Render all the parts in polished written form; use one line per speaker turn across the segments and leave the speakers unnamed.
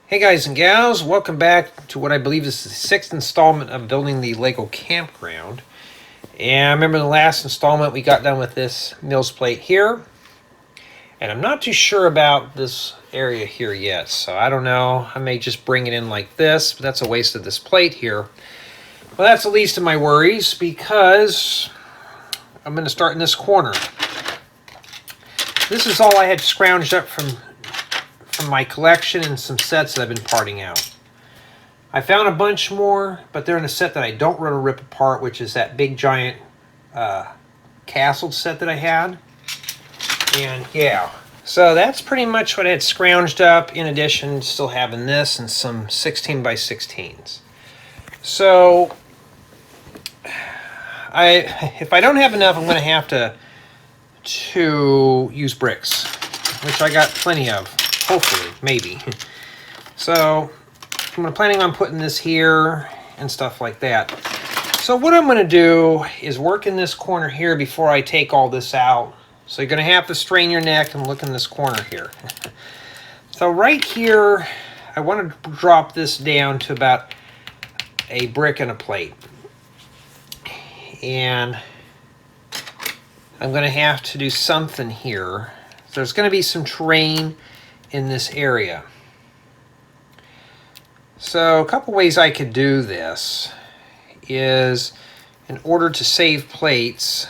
Hey guys and gals, welcome back to what I believe is the 6th installment of building the Lego Campground. And I remember in the last installment we got done with this Mills plate here. And I'm not too sure about this area here yet, so I don't know. I may just bring it in like this, but that's a waste of this plate here. Well, that's the least of my worries because I'm going to start in this corner. This is all I had scrounged up from my collection and some sets that I've been parting out. I found a bunch more, but they're in a set that I don't want to rip apart, which is that big giant castle set that I had. And yeah, so that's pretty much what I had scrounged up, in addition to still having this and some 16 by 16s. So if I don't have enough, I'm going to have to use bricks, which I got plenty of. Hopefully, maybe. So I'm planning on putting this here and stuff like that. So what I'm going to do is work in this corner here before I take all this out. So you're going to have to strain your neck and look in this corner here. So right here, I want to drop this down to about a brick and a plate. And I'm going to have to do something here. So there's going to be some terrain in this area. So a couple ways I could do this is, in order to save plates,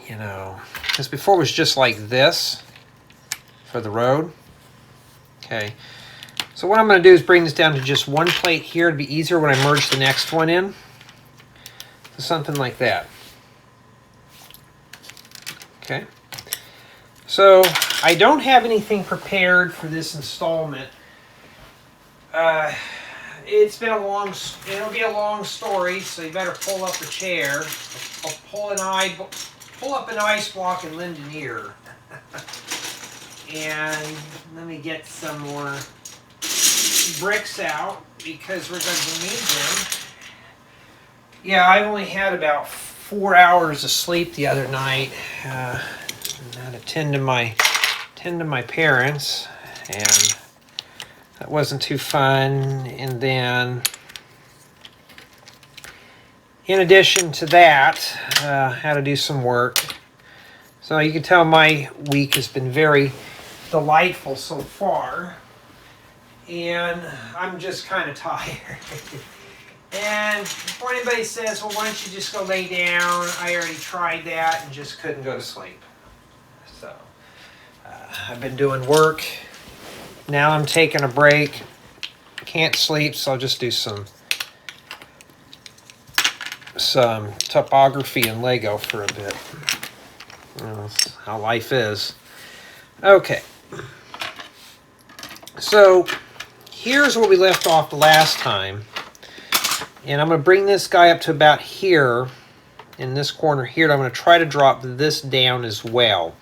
because before it was just like this for the road. Okay, so what I'm going to do is bring this down to just one plate here. It'd be easier when I merge the next one in. So something like that. Okay. So I don't have anything prepared for this installment. It'll be a long story, so you better pull up a chair. I'll pull up an ice block and lend an ear. And let me get some more bricks out because we're going to need them. Yeah, I've only had about 4 hours of sleep the other night. Not attend to my parents, and that wasn't too fun. And then in addition to that, had to do some work. So you can tell my week has been very delightful so far, and I'm just kind of tired. And before anybody says, well, why don't you just go lay down, I already tried that and just couldn't go to sleep. So I've been doing work. Now I'm taking a break. Can't sleep, so I'll just do some topography and Lego for a bit. That's how life is. Okay. So here's where we left off the last time. And I'm going to bring this guy up to about here, in this corner here. And I'm going to try to drop this down as well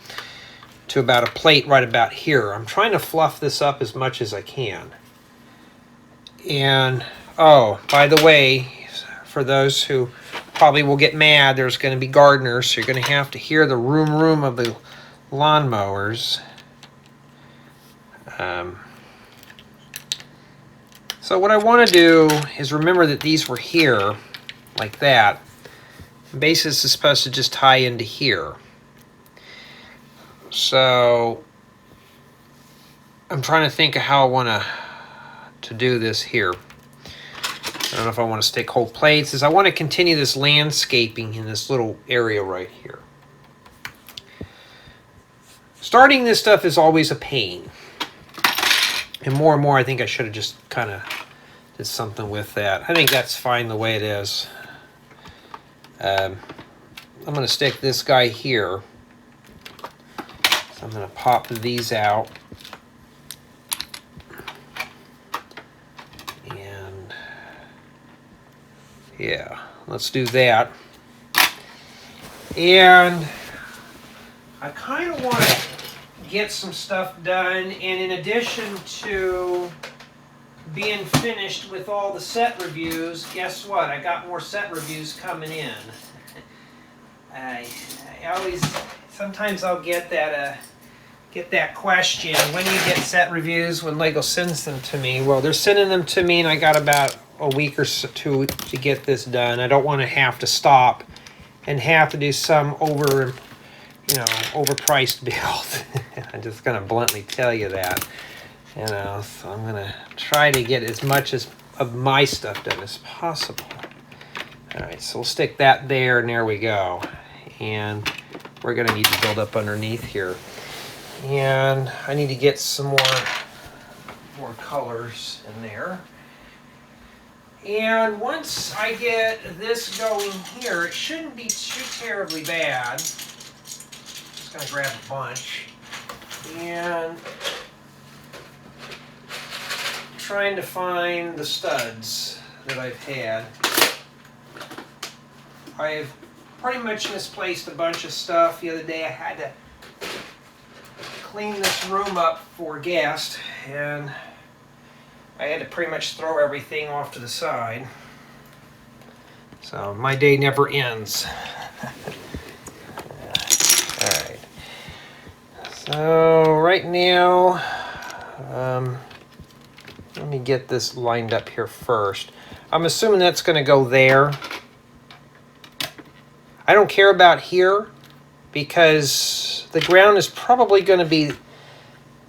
to about a plate right about here. I'm trying to fluff this up as much as I can. And, oh, by the way, for those who probably will get mad, there's going to be gardeners, so you're going to have to hear the room of the lawnmowers. So what I want to do is remember that these were here, like that. Basis is supposed to just tie into here. So I'm trying to think of how I want to do this here. I don't know if I want to stick whole plates, as I want to continue this landscaping in this little area right here. Starting this stuff is always a pain. And more I think I should have just kind of did something with that. I think that's fine the way it is. I'm going to stick this guy here. So I'm going to pop these out. And yeah, let's do that. And I kind of want to get some stuff done, and in addition to being finished with all the set reviews, guess what? I got more set reviews coming in. I always, sometimes I'll get that get that question, when do you get set reviews when Lego sends them to me? Well, they're sending them to me and I got about a week or so to get this done. I don't want to have to stop and have to do some overpriced build. I'm just going to bluntly tell you that. So I'm going to try to get as much of my stuff done as possible. All right, so we'll stick that there, and there we go. And we're going to need to build up underneath here. And I need to get some more colors in there. And once I get this going here, it shouldn't be too terribly bad. Just going to grab a bunch. And trying to find the studs that I've had. I've pretty much misplaced a bunch of stuff. The other day I had to clean this room up for guests, and I had to pretty much throw everything off to the side. So my day never ends. Alright. So right now, let me get this lined up here first. I'm assuming that's going to go there. I don't care about here because the ground is probably going to be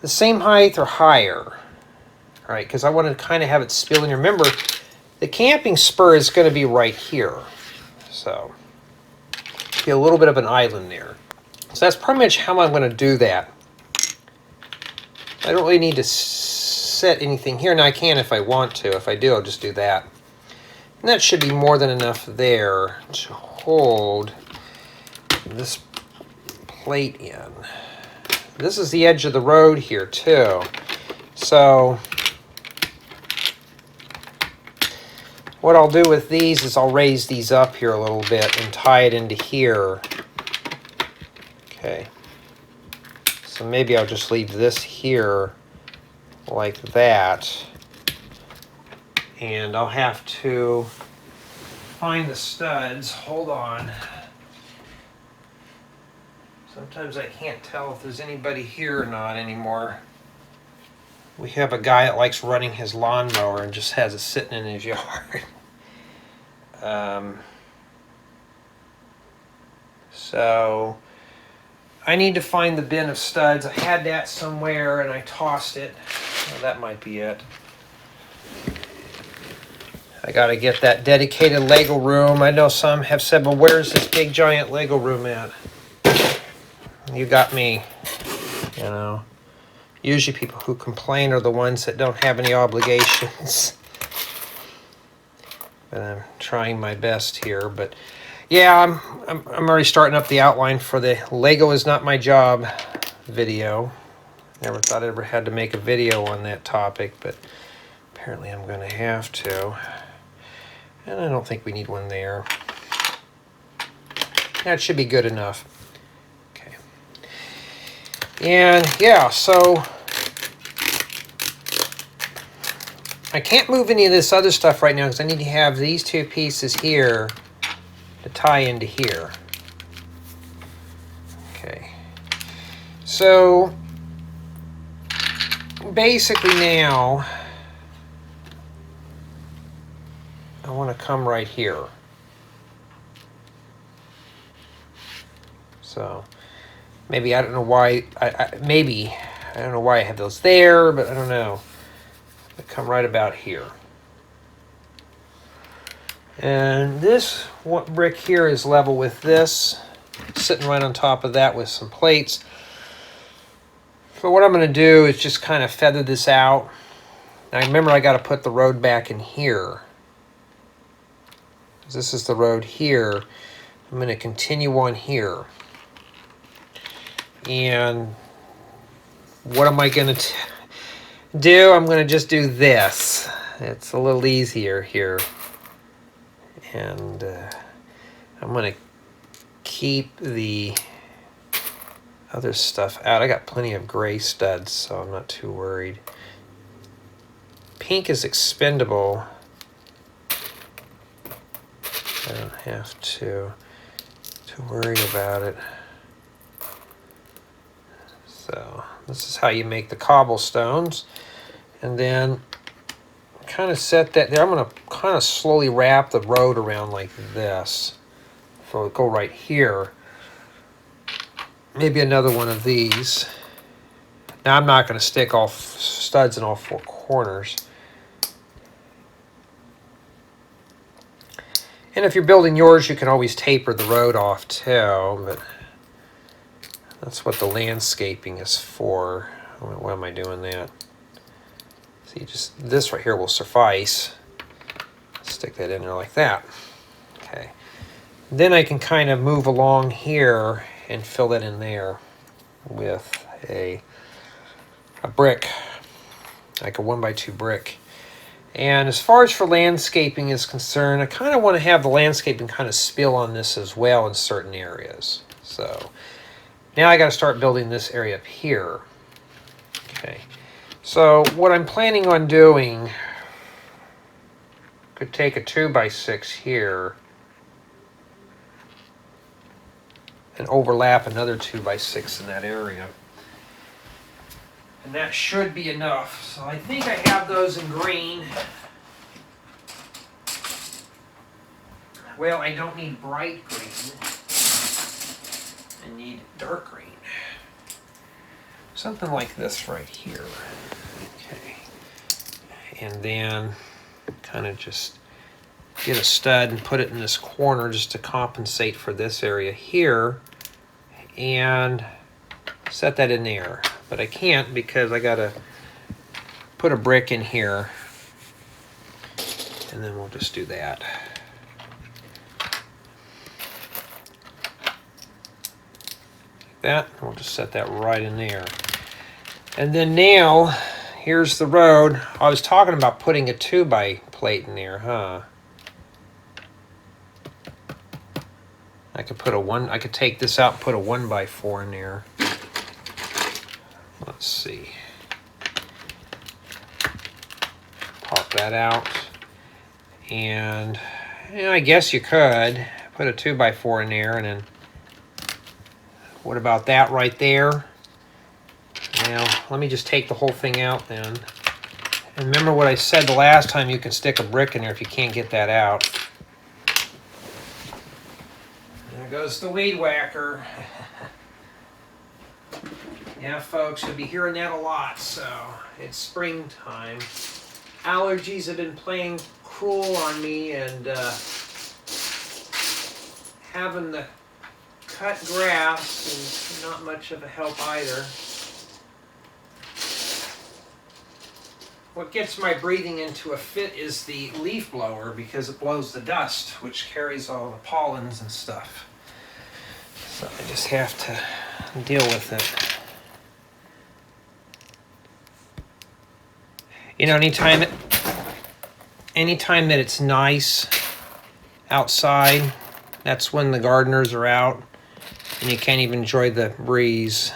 the same height or higher. All right, because I want to kind of have it spill in. Remember, the camping spur is going to be right here. So, be a little bit of an island there. So that's pretty much how I'm going to do that. I don't really need to set anything here. Now I can if I want to. If I do, I'll just do that. And that should be more than enough there to hold this plate in. This is the edge of the road here too. So what I'll do with these is I'll raise these up here a little bit and tie it into here. Okay. So maybe I'll just leave this here like that. And I'll have to find the studs. Hold on. Sometimes I can't tell if there's anybody here or not anymore. We have a guy that likes running his lawnmower and just has it sitting in his yard. So I need to find the bin of studs. I had that somewhere and I tossed it. Well, that might be it. I gotta get that dedicated Lego room. I know some have said, well, where's this big giant Lego room at? You got me, you know. Usually people who complain are the ones that don't have any obligations. But I'm trying my best here. But yeah, I'm already starting up the outline for the Lego is not my job video. Never thought I ever had to make a video on that topic, but apparently I'm going to have to. And I don't think we need one there. That should be good enough. Okay. And yeah, so I can't move any of this other stuff right now because I need to have these two pieces here to tie into here. Okay. So basically now I want to come right here. So maybe I don't know why I don't know why I have those there, but I don't know. I come right about here. And this brick here is level with this, sitting right on top of that with some plates. So what I'm going to do is just kind of feather this out. Now remember, I got to put the road back in here. This is the road here. I'm going to continue on here. And what am I going to do? I'm going to just do this. It's a little easier here. And I'm going to keep the other stuff out. I got plenty of gray studs, so I'm not too worried. Pink is expendable. I don't have to worry about it. So This is how you make the cobblestones. And then kind of set that there. I'm going to kind of slowly wrap the road around like this. So it'll go right here. Maybe another one of these. Now I'm not going to stick all studs in all four corners. And if you're building yours, you can always taper the road off too, but that's what the landscaping is for. Why am I doing that? See, just this right here will suffice. Stick that in there like that. Okay. Then I can kind of move along here and fill that in there with a brick, like a 1x2 brick. And as far as for landscaping is concerned, I kind of want to have the landscaping kind of spill on this as well in certain areas. So now I got to start building this area up here. Okay. So what I'm planning on doing, could take a 2x6 here and overlap another 2x6 in that area. And that should be enough. So I think I have those in green. Well, I don't need bright green. I need dark green. Something like this right here. Okay. And then kind of just get a stud and put it in this corner just to compensate for this area here. And set that in there. But I can't because I gotta put a brick in here, and then we'll just do that. Like that, and we'll just set that right in there. And then now, here's the road. I was talking about putting a 2x plate in there, huh? I could take this out and put a 1x4 in there. Let's see. Pop that out. And I guess you could put a 2x4 in there, and then what about that right there? Now, let me just take the whole thing out then. And remember what I said the last time, you can stick a brick in there if you can't get that out. There goes the weed whacker. Yeah, folks, you'll be hearing that a lot, so it's springtime. Allergies have been playing cruel on me, and having the cut grass is not much of a help either. What gets my breathing into a fit is the leaf blower, because it blows the dust, which carries all the pollens and stuff. So I just have to deal with it. You know, anytime that it's nice outside, that's when the gardeners are out and you can't even enjoy the breeze.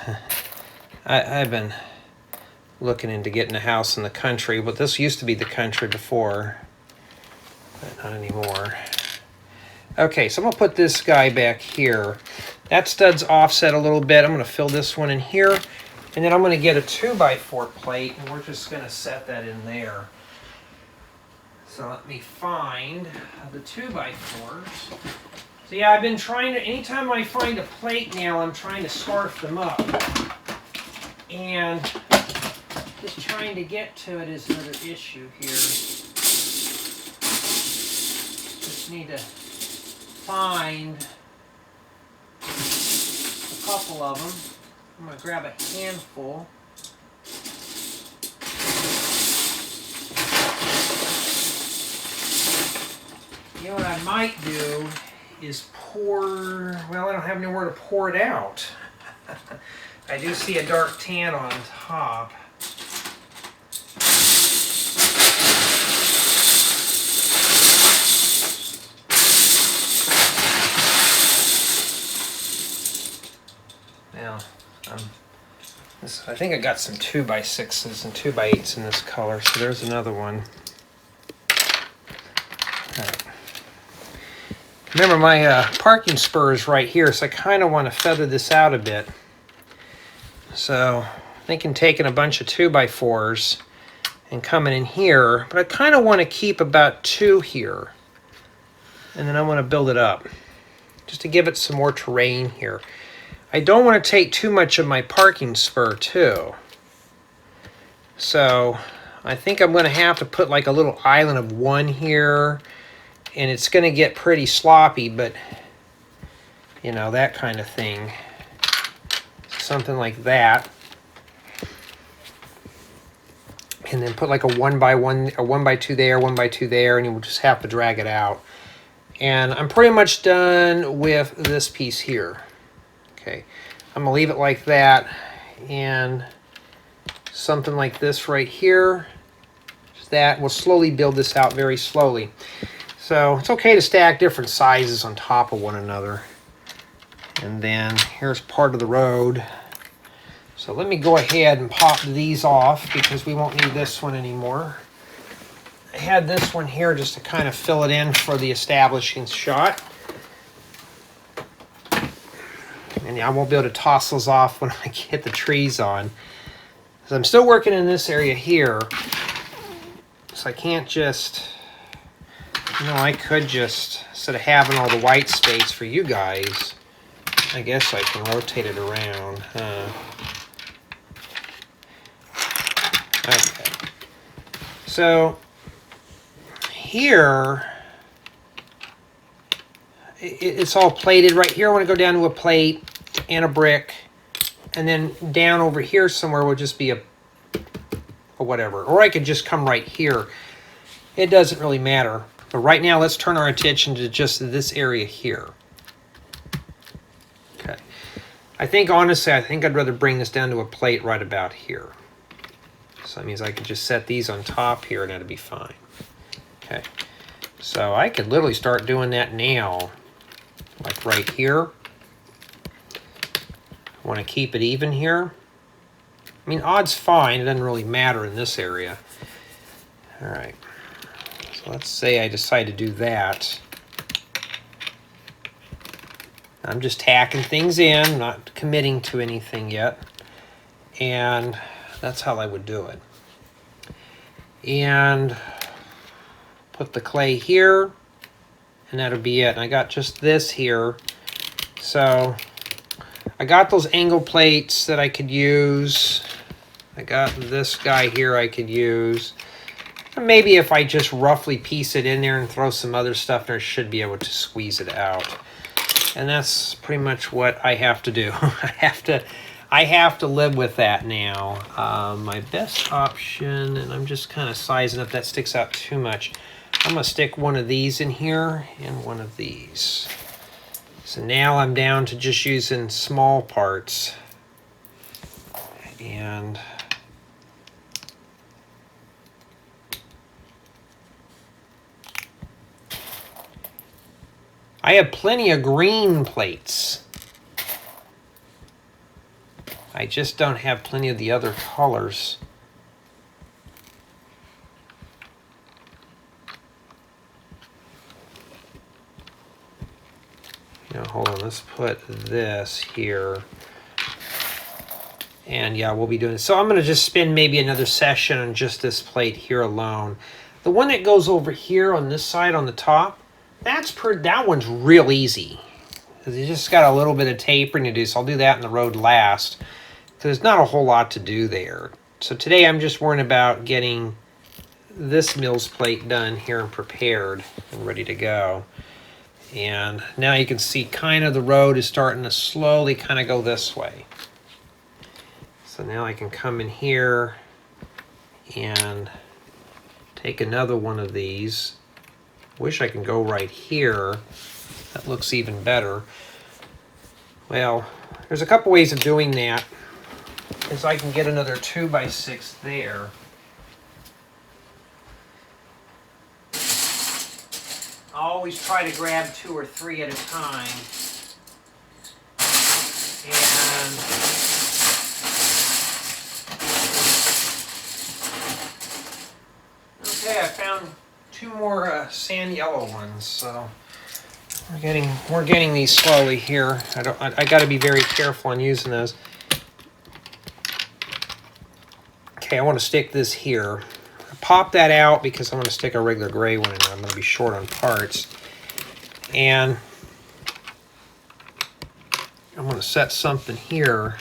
I've been looking into getting a house in the country, but this used to be the country before, but not anymore. Okay, so I'm gonna put this guy back here. That stud's offset a little bit. I'm gonna fill this one in here. And then I'm going to get a 2x4 plate, and we're just going to set that in there. So let me find the 2x4s. So yeah, I've been trying to, anytime I find a plate now, I'm trying to scarf them up. And just trying to get to it is another issue here. Just need to find a couple of them. I'm going to grab a handful. You know what I might do is pour, well, I don't have anywhere to pour it out. I do see a dark tan on top. Now, I think I got some 2x6s and 2x8s in this color, so there's another one. All right. Remember, my parking spur is right here, so I kind of want to feather this out a bit. So thinking taking a bunch of 2x4s and coming in here, but I kind of want to keep about 2 here. And then I want to build it up just to give it some more terrain here. I don't want to take too much of my parking spur too. So I think I'm going to have to put like a little island of 1 here, and it's going to get pretty sloppy, but you know, that kind of thing. Something like that. And then put like a 1x1, a 1x2 there, 1x2 there, and you will just have to drag it out. And I'm pretty much done with this piece here. Okay, I'm gonna leave it like that, and something like this right here. Just that, we'll slowly build this out very slowly. So it's okay to stack different sizes on top of one another. And then here's part of the road. So let me go ahead and pop these off because we won't need this one anymore. I had this one here just to kind of fill it in for the establishing shot. And I won't be able to toss those off when I get the trees on. Because I'm still working in this area here. So I can't just, you know, I could just, instead of having all the white space for you guys, I guess I can rotate it around. Okay. So here, it's all plated. Right here I want to go down to a plate and a brick, and then down over here somewhere will just be a whatever. Or I could just come right here. It doesn't really matter. But right now let's turn our attention to just this area here. Okay. I think honestly, I think I'd rather bring this down to a plate right about here. So that means I could just set these on top here and that'd be fine. Okay. So I could literally start doing that now. Like right here. I want to keep it even here. I mean, odd's fine. It doesn't really matter in this area. All right. So let's say I decide to do that. I'm just tacking things in, not committing to anything yet. And that's how I would do it. And put the clay here, and that'll be it. And I got just this here. So I got those angle plates that I could use. I got this guy here I could use. And maybe if I just roughly piece it in there and throw some other stuff there, I should be able to squeeze it out. And that's pretty much what I have to do. I have to live with that now. My best option, and I'm just kind of sizing up, that sticks out too much. I'm gonna stick one of these in here and one of these. So now I'm down to just using small parts. And I have plenty of green plates. I just don't have plenty of the other colors. Now hold on, let's put this here. And yeah, we'll be doing it. So I'm gonna just spend maybe another session on just this plate here alone. The one that goes over here on this side on the top, that one's real easy. Because you just got a little bit of tapering to do, so I'll do that in the road last. Because there's not a whole lot to do there. So today I'm just worrying about getting this Mills plate done here and prepared and ready to go. And now you can see kind of the road is starting to slowly kind of go this way. So now I can come in here and take another one of these. Wish I can go right here. That looks even better. Well, there's a couple ways of doing that. Is I can get another 2x6 there. I always try to grab 2 or 3 at a time. And okay, I found 2 more sand yellow ones, so we're getting these slowly here. I got to be very careful on using those. Okay, I want to stick this here. Pop that out because I'm going to stick a regular gray one in there. I'm going to be short on parts. And I'm going to set something here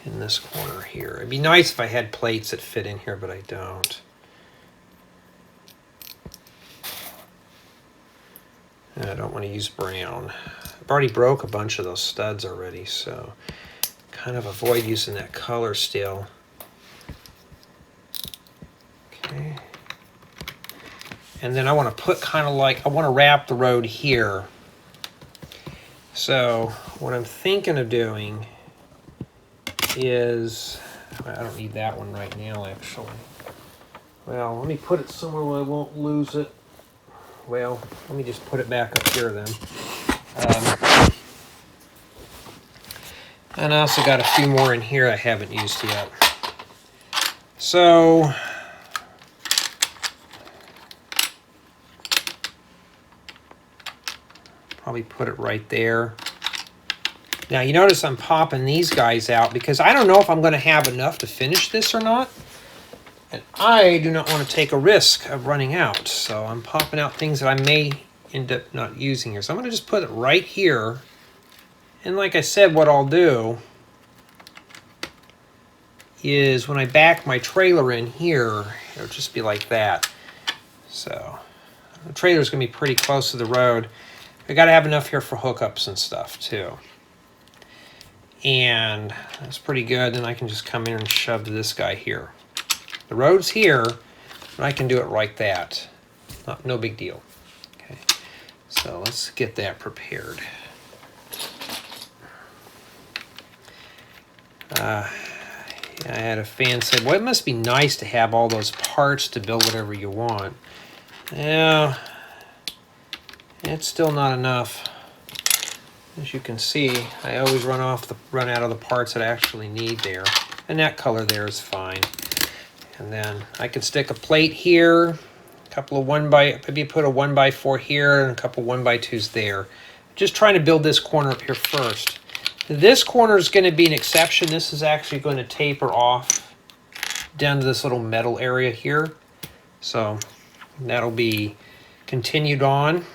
in this corner here. It'd be nice if I had plates that fit in here, but I don't. And I don't want to use brown. I've already broke a bunch of those studs already, so kind of avoid using that color still. Okay. And then I want to put kind of like, I want to wrap the road here. So what I'm thinking of doing is, I don't need that one right now actually. Well, let me put it somewhere where I won't lose it. Well, let me just put it back up here then. And I also got a few more in here I haven't used yet. So probably put it right there. Now you notice I'm popping these guys out because I don't know if I'm going to have enough to finish this or not. And I do not want to take a risk of running out. So I'm popping out things that I may end up not using here. So I'm going to just put it right here. And like I said, what I'll do is when I back my trailer in here, it'll just be like that. So the trailer's going to be pretty close to the road. I got to have enough here for hookups and stuff too. And that's pretty good. Then I can just come in and shove this guy here. The road's here, but I can do it like that. No big deal. Okay, so let's get that prepared. I had a fan say, well, it must be nice to have all those parts to build whatever you want. Yeah, it's still not enough. As you can see, I always run out of the parts that I actually need there. And that color there is fine. And then I could stick a plate here, a couple of maybe put a 1x4 here and a couple 1x2s there. Just trying to build this corner up here first. This corner is going to be an exception. This is actually going to taper off down to this little metal area here. So that'll be continued on.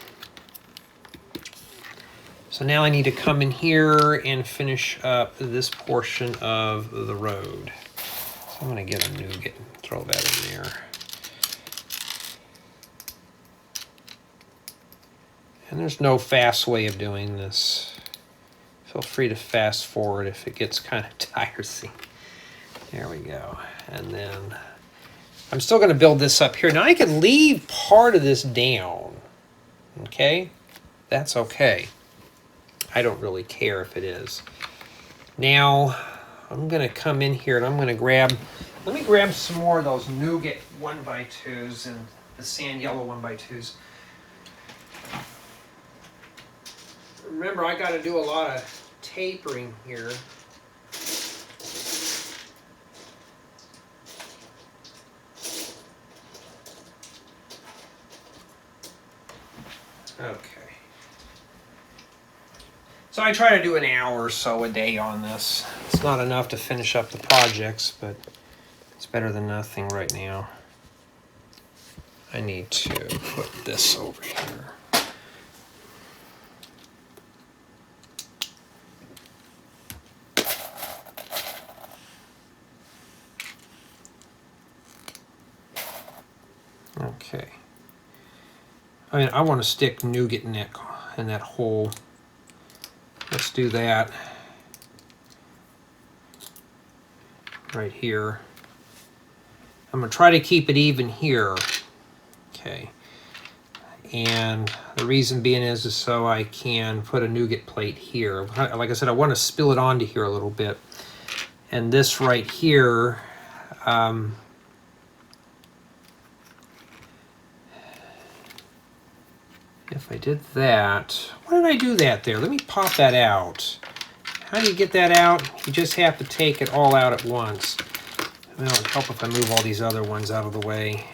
So now I need to come in here and finish up this portion of the road. So I'm going to get a nougat and throw that in there. And there's no fast way of doing this. Feel free to fast forward if it gets kind of tiresome. There we go. And then I'm still going to build this up here. Now I could leave part of this down. Okay? That's okay. I don't really care if it is. Now I'm going to come in here and I'm going to grab, let me grab some more of those nougat 1x2s and the sand yellow 1x2s. Remember, I got to do a lot of tapering here. Okay. So I try to do an hour or so a day on this. It's not enough to finish up the projects, but it's better than nothing right now. I need to put this over here. Okay. I mean, I want to stick nougat in that hole. Let's do that right here. I'm going to try to keep it even here. Okay. And the reason being is so I can put a nougat plate here. Like I said, I want to spill it onto here a little bit. And this right here, if I did that, why did I do that there? Let me pop that out. How do you get that out? You just have to take it all out at once. Well, it'll help if I move all these other ones out of the way.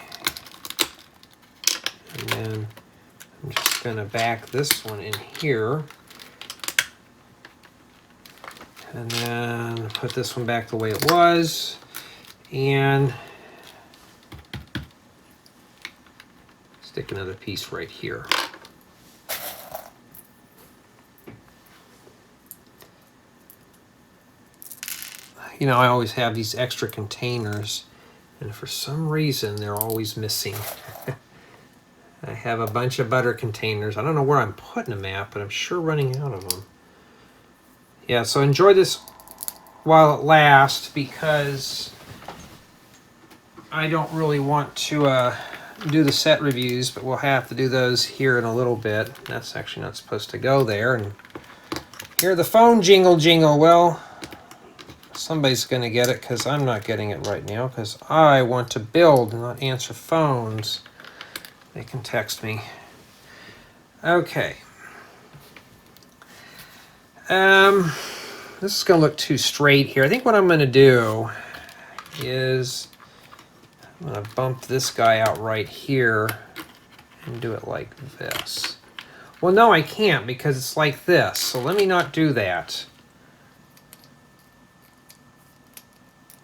And then I'm just going to back this one in here. And then put this one back the way it was. And stick another piece right here. You know, I always have these extra containers, and for some reason they're always missing. I have a bunch of butter containers. I don't know where I'm putting them at, but I'm sure running out of them. Yeah, so enjoy this while it lasts, because I don't really want to do the set reviews, but we'll have to do those here in a little bit. That's actually not supposed to go there. And hear the phone jingle jingle. Well, somebody's going to get it, because I'm not getting it right now, because I want to build and not answer phones. They can text me. Okay. This is going to look too straight here. I think what I'm going to do is I'm going to bump this guy out right here and do it like this. Well, no, I can't, because it's like this. So let me not do that.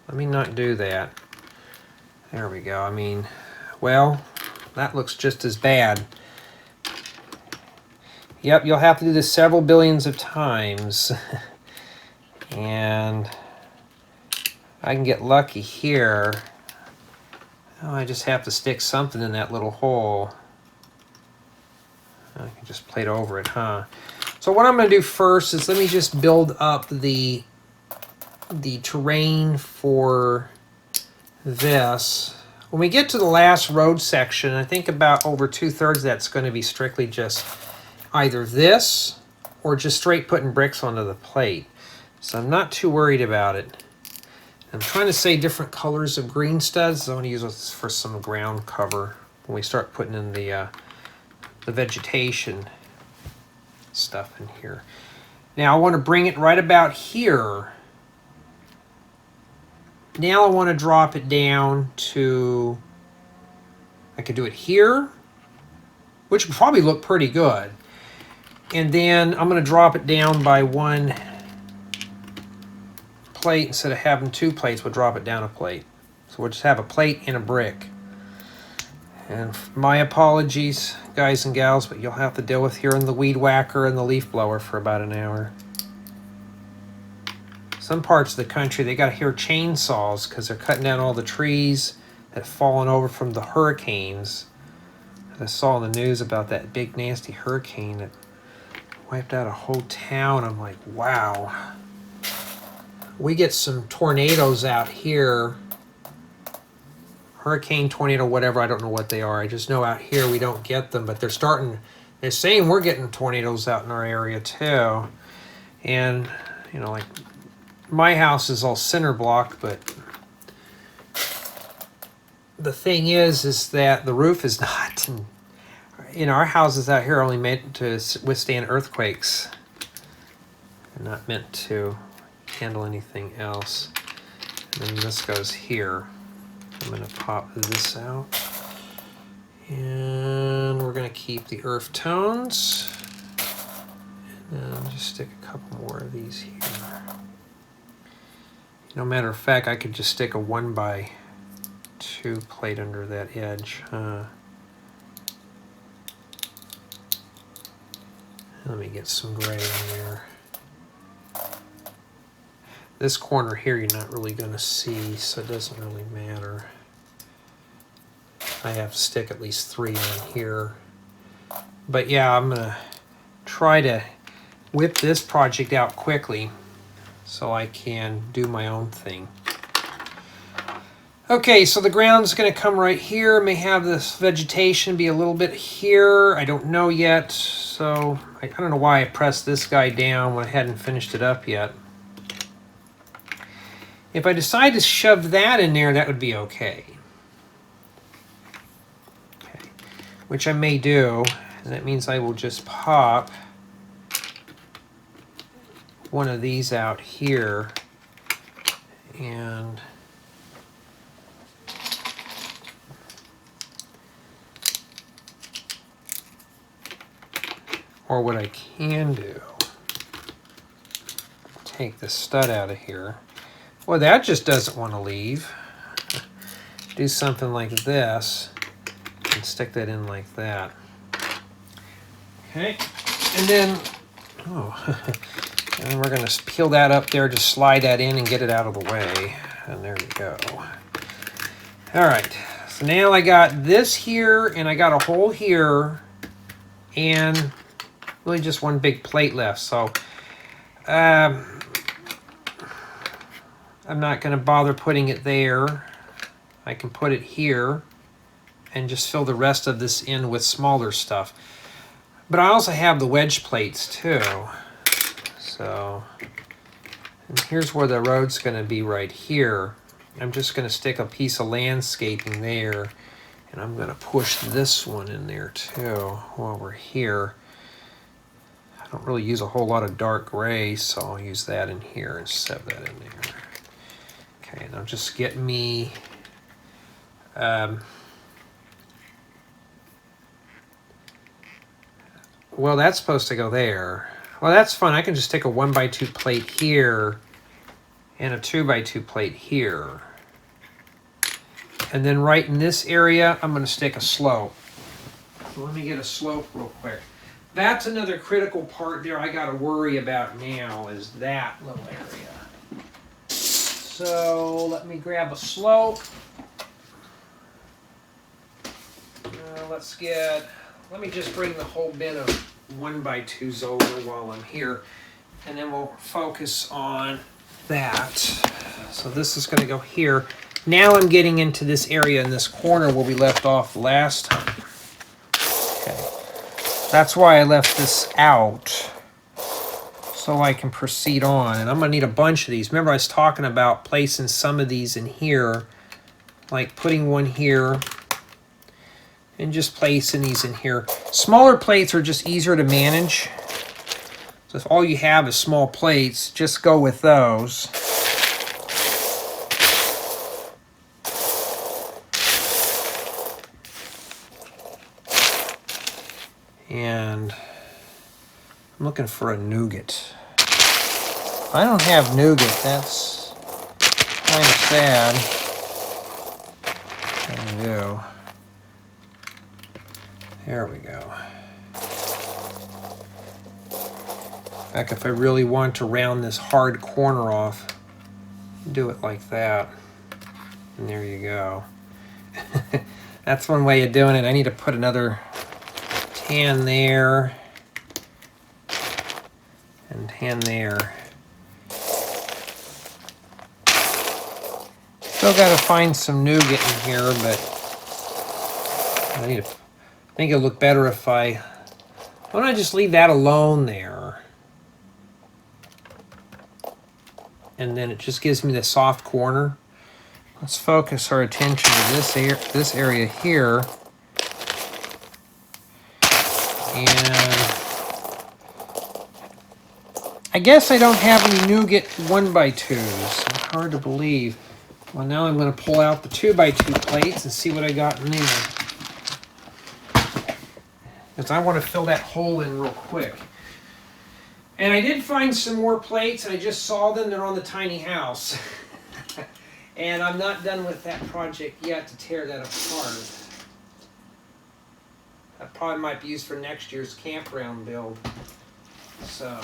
Let me not do that. There we go. I mean, well, that looks just as bad. Yep, you'll have to do this several billions of times. And I can get lucky here. Oh, I just have to stick something in that little hole. I can just plate over it, huh? So what I'm going to do first is let me just build up the terrain for this. When we get to the last road section, I think about over 2/3 that's going to be strictly just either this or just straight putting bricks onto the plate. So I'm not too worried about it. I'm trying to say different colors of green studs. I want to use this for some ground cover when we start putting in the vegetation stuff in here. Now I want to bring it right about here. Now I want to drop it down to, I could do it here, which would probably look pretty good. And then I'm going to drop it down by one plate. Instead of having two plates, we'll drop it down a plate. So we'll just have a plate and a brick. And my apologies, guys and gals, but you'll have to deal with hearing the weed whacker and the leaf blower for about an hour. Some parts of the country, they got to hear chainsaws because they're cutting down all the trees that have fallen over from the hurricanes. I saw in the news about that big nasty hurricane that wiped out a whole town. I'm like, wow. We get some tornadoes out here. Hurricane, tornado, whatever, I don't know what they are. I just know out here we don't get them, but they're saying we're getting tornadoes out in our area too. And, you know, like my house is all cinder block, but the thing is that the roof is not. And, you know, our houses out here are only meant to withstand earthquakes. They're not meant to handle anything else. And then this goes here. I'm going to pop this out. And we're going to keep the earth tones. And then just stick a couple more of these here. No matter of fact, I could just stick a 1x2 plate under that edge. Let me get some gray in there. This corner here you're not really going to see, so it doesn't really matter. I have to stick at least 3 on here. But yeah, I'm going to try to whip this project out quickly so I can do my own thing. Okay, so the ground's going to come right here. May have this vegetation be a little bit here. I don't know yet, so I don't know why I pressed this guy down when I hadn't finished it up yet. If I decide to shove that in there, that would be okay. Okay, which I may do, and that means I will just pop one of these out here and or what I can do, take the stud out of here. Well, that just doesn't want to leave. do something like this and stick that in like that. Okay, and then, and we're going to peel that up there, just slide that in and get it out of the way. And there you go. All right, so now I got this here, and I got a hole here, and really just one big plate left. So I'm not going to bother putting it there. I can put it here and just fill the rest of this in with smaller stuff. But I also have the wedge plates too. So, and here's where the road's going to be right here. I'm just going to stick a piece of landscaping there, and I'm going to push this one in there too while we're here. I don't really use a whole lot of dark gray, so I'll use that in here and set that in there. Okay, now just get me well, that's supposed to go there. Well, that's fun. I can just take a 1x2 plate here and a 2x2 plate here. And then right in this area, I'm going to stick a slope. So let me get a slope real quick. That's another critical part there I got to worry about now, is that little area. So let me grab a slope. Let me just bring the whole bin of 1x2s over while I'm here, and then we'll focus on that. So this is going to go here. Now I'm getting into this area in this corner where we left off last time. Okay. That's why I left this out, so I can proceed on. And I'm going to need a bunch of these. Remember, I was talking about placing some of these in here, like putting one here, and just placing these in here. Smaller plates are just easier to manage. So if all you have is small plates, just go with those. And I'm looking for a nougat. I don't have nougat. That's kind of sad. I do. There we go. In fact, if I really want to round this hard corner off, do it like that. And there you go. That's one way of doing it. I need to put another tan there and tan there. Still got to find some nougat in here, but I think it'll look better if why don't I just leave that alone there? And then it just gives me the soft corner. Let's focus our attention to this area here. And I guess I don't have any nougat 1x2s. It's hard to believe. Well, now I'm going to pull out the 2x2 plates and see what I got in there. Because I want to fill that hole in real quick. And I did find some more plates, and I just saw them. They're on the tiny house. And I'm not done with that project yet to tear that apart. That probably might be used for next year's campground build. So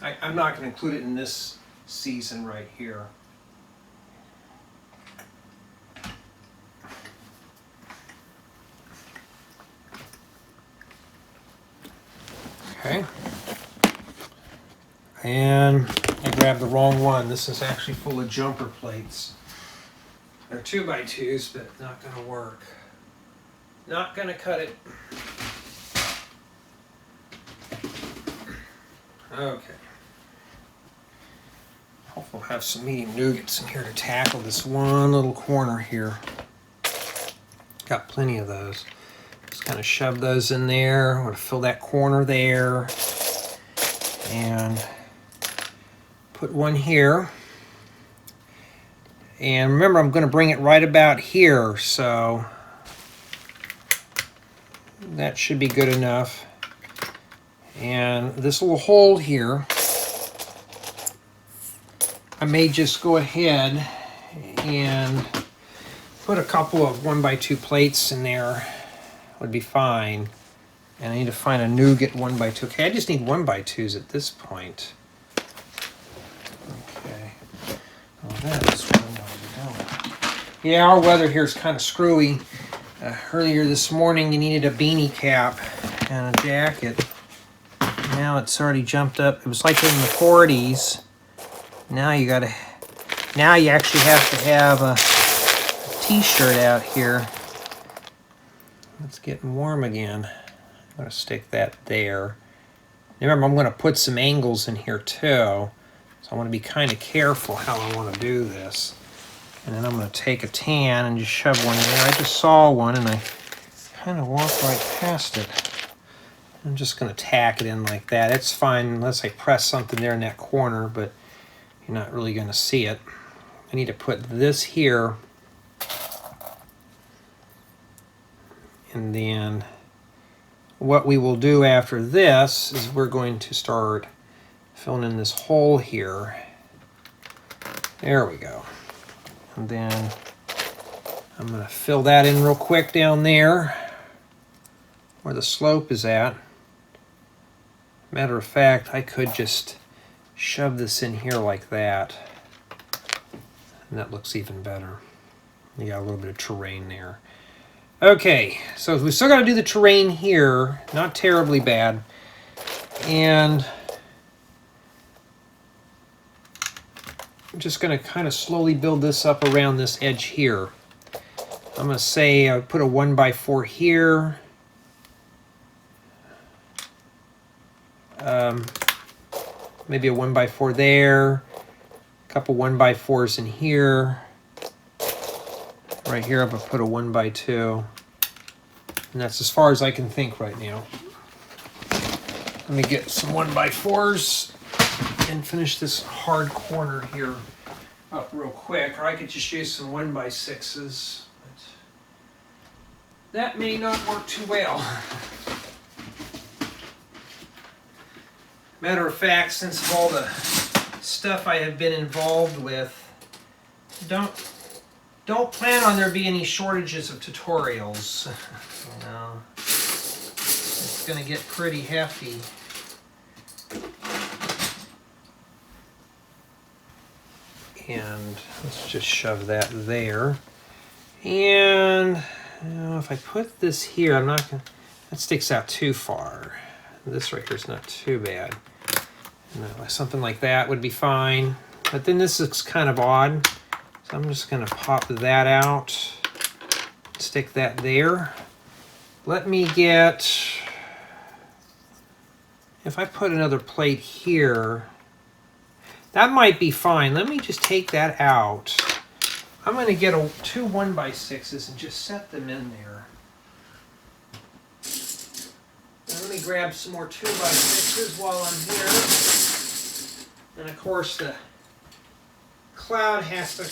I'm not going to include it in this season right here. Okay, and I grabbed the wrong one. This is actually full of jumper plates. They're 2x2s, but not going to work. Not going to cut it. Okay. Hopefully we'll have some medium nougats in here to tackle this one little corner here. Got plenty of those. Just kind of shove those in there. I'm going to fill that corner there. And put one here. And remember, I'm going to bring it right about here, so that should be good enough. And this little hole here, I may just go ahead and put a couple of 1x2 plates in there. Would be fine. And I need to find a nougat 1x2. Okay, I just need 1x2s at this point. Okay. Well, that is one way to go. Yeah, our weather here is kind of screwy. Earlier this morning, you needed a beanie cap and a jacket. Now it's already jumped up. It was like in the 40s. Now you actually have to have a t-shirt out here. It's getting warm again. I'm going to stick that there. Remember, I'm going to put some angles in here too. So I want to be kind of careful how I want to do this. And then I'm going to take a tan and just shove one in there. I just saw one and I kind of walked right past it. I'm just going to tack it in like that. It's fine unless I press something there in that corner, but you're not really going to see it. I need to put this here. And then what we will do after this is we're going to start filling in this hole here. There we go. And then I'm going to fill that in real quick down there where the slope is at. Matter of fact, I could just shove this in here like that. And that looks even better. You got a little bit of terrain there. Okay, so we still got to do the terrain here. Not terribly bad. And I'm just going to kind of slowly build this up around this edge here. I'm going to say I put a 1x4 here. Maybe a 1x4 there. A couple 1x4s in here. Right here, I'm going to put a 1x2. And that's as far as I can think right now. Let me get some 1x4s and finish this hard corner here up real quick. Or I could just use some 1x6s. But that may not work too well. Matter of fact, since of all the stuff I have been involved with, don't plan on there being any shortages of tutorials. You know, it's going to get pretty hefty. And let's just shove that there. And you know, if I put this here, I'm not going to, that sticks out too far. This right here is not too bad. No, something like that would be fine. But then this looks kind of odd. So I'm just going to pop that out. Stick that there. Let me get... If I put another plate here, that might be fine. Let me just take that out. I'm going to get two 1x6s and just set them in there. Now let me grab some more 2x6s while I'm here. And of course the cloud has to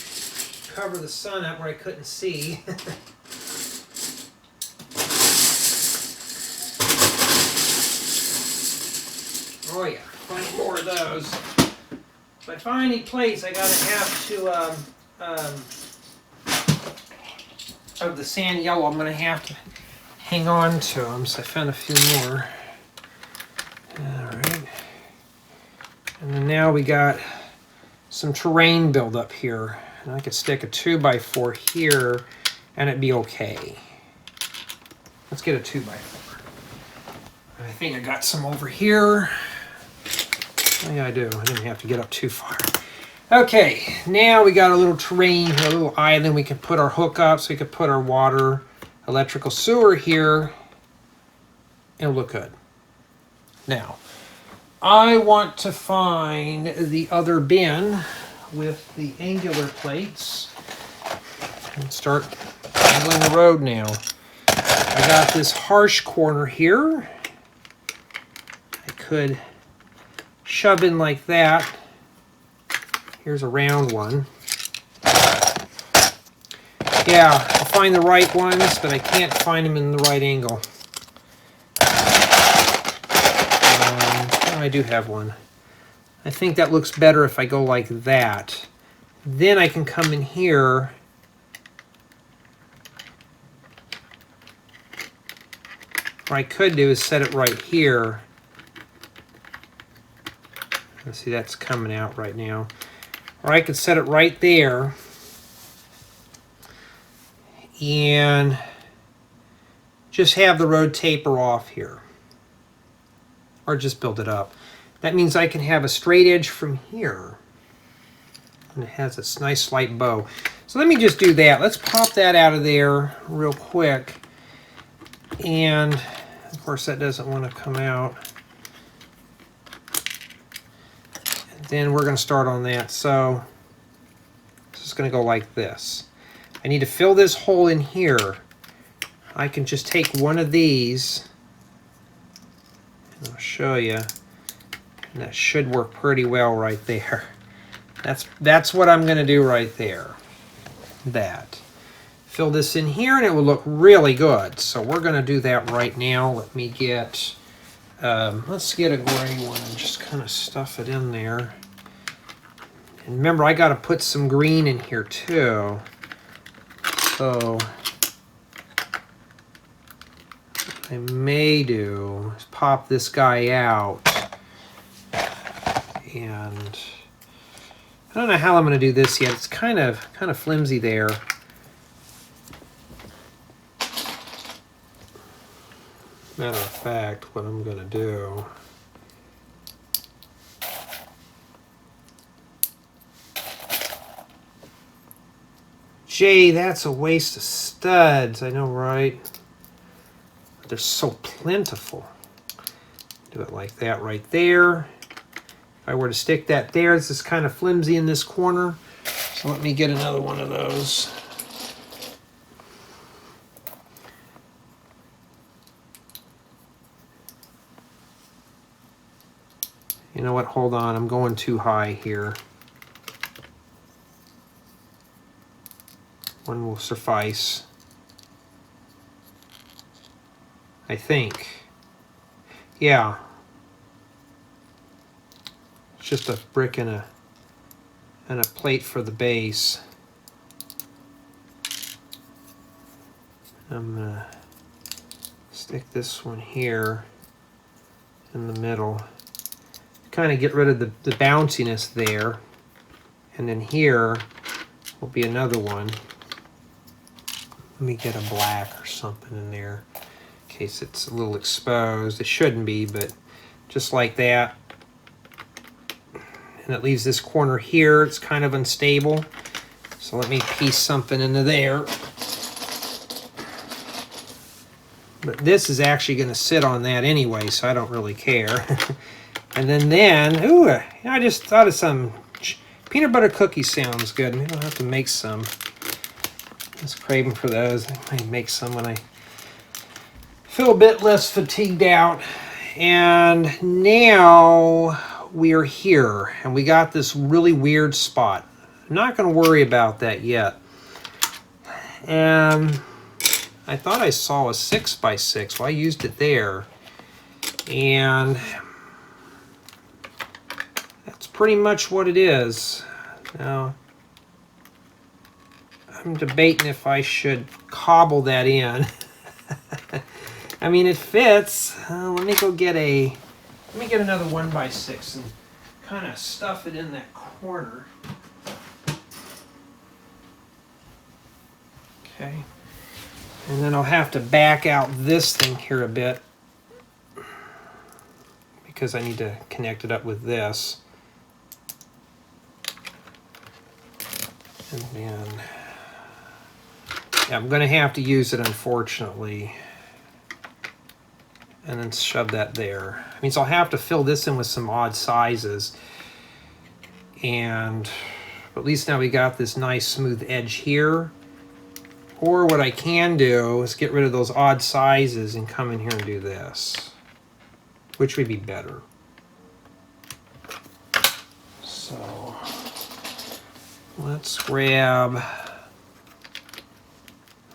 cover the sun up where I couldn't see. Oh yeah, find more of those. If I find any plates, I gotta have to, of the sand yellow, I'm gonna have to hang on to them. So I found a few more. Alright. And then now we got some terrain build up here. And I could stick a 2x4 here and it'd be okay. Let's get a 2x4. I think I got some over here. Yeah, I do. I didn't have to get up too far. Okay, now we got a little terrain here, a little island. We can put our hookups. So we could put our water, electrical sewer here. It'll look good. Now, I want to find the other bin with the angular plates and start handling the road now. I got this harsh corner here. I could shove in like that. Here's a round one. Yeah, I'll find the right ones, but I can't find them in the right angle. I do have one. I think that looks better if I go like that. Then I can come in here what I could do is set it right here. Let's see, that's coming out right now. Or I could set it right there and just have the road taper off here. Or just build it up. That means I can have a straight edge from here. And it has this nice slight bow. So let me just do that. Let's pop that out of there real quick. And of course that doesn't want to come out. And then we're going to start on that. So this is going to go like this. I need to fill this hole in here. I can just take one of these. And I'll show you. And that should work pretty well right there. That's what I'm going to do right there. That. Fill this in here and it will look really good. So we're going to do that right now. Let me get, let's get a gray one and just kind of stuff it in there. And remember, I got to put some green in here too. So what I may do is pop this guy out. And I don't know how I'm going to do this yet. It's kind of flimsy there. Matter of fact, what I'm going to do. Gee, that's a waste of studs. I know, right? They're so plentiful. Do it like that right there. If I were to stick that there, this is kind of flimsy in this corner. So let me get another one of those. You know what? Hold on. I'm going too high here. One will suffice. I think. Yeah. It's just a brick and a plate for the base. I'm gonna stick this one here in the middle. Kind of get rid of the bounciness there. And then here will be another one. Let me get a black or something in there in case it's a little exposed. It shouldn't be, but just like that. And it leaves this corner here. It's kind of unstable. So let me piece something into there. But this is actually going to sit on that anyway, so I don't really care. And then, ooh, I just thought of some peanut butter cookie sounds good. Maybe I'll have to make some. I was craving for those. I might make some when I feel a bit less fatigued out. And now we're here, and we got this really weird spot. I'm not going to worry about that yet. And I thought I saw a 6x6. Well, I used it there. And that's pretty much what it is. Now, I'm debating if I should cobble that in. I mean, it fits. Let me get another 1x6 and kind of stuff it in that corner. Okay. And then I'll have to back out this thing here a bit because I need to connect it up with this. And then, yeah, I'm going to have to use it, unfortunately. And then shove that there. It means I'll have to fill this in with some odd sizes. And at least now we got this nice smooth edge here. Or what I can do is get rid of those odd sizes and come in here and do this, which would be better. So let's grab,